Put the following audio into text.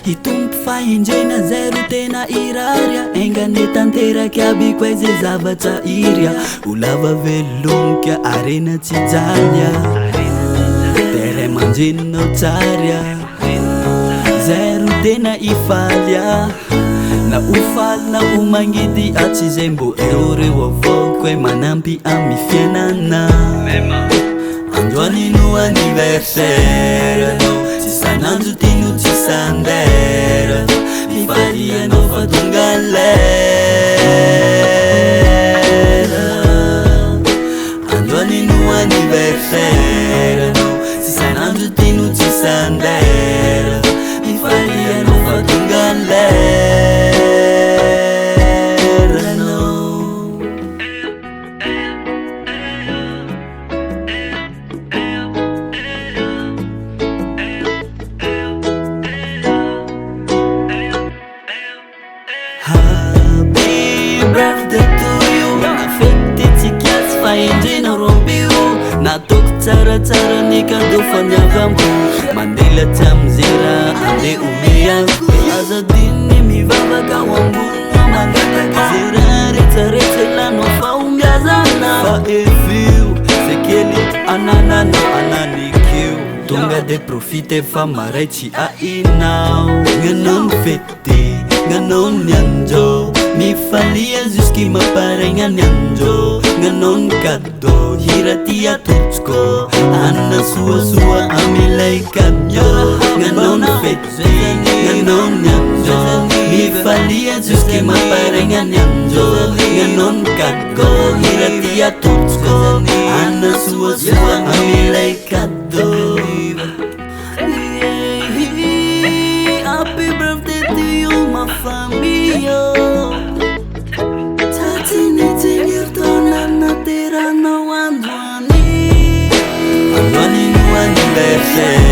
Fainjena zero tena iraria engane tanteraky aby koa ze zavatra irya olava velomika arena tsy jalya tere manjenonao tsarya zero tena ifalya na ofaly na omagnidy atsy zay mbo eoreo avao koe manampy amy fiainana androanino anniversaire tsy sanandro tino tsy sandera mifalianao fa tonga lera androanino anniversaire tsy sanandro tino tsy sandera mifalianao fa tonga lera birthday to you nafety tsikiasy faendrena rombio natoko tsaratsara ny cadeau faniavambo mandelatsy amzera ande omeako azadiny mivavaka ao ambonina mangataka zera retsaretsa ilanao fa ombiazana fa evio sekely anananao ananikeo tonga de profite fa maray tsy ainao gnanao ny fety gnanao ny anjo mifalia jusky mamparaigna ny anjo gnanao ny cadeau hira ty atotsiko anna soasoa amilay cadeau gnanao ny fety gnanao ny anjo mifalia jusky mamparaigna ny anjo gnanao ny cadeau hira ty atotsiko anna soasoa amilay cadeau. Happy birthday to you my family. Androanino anniversaire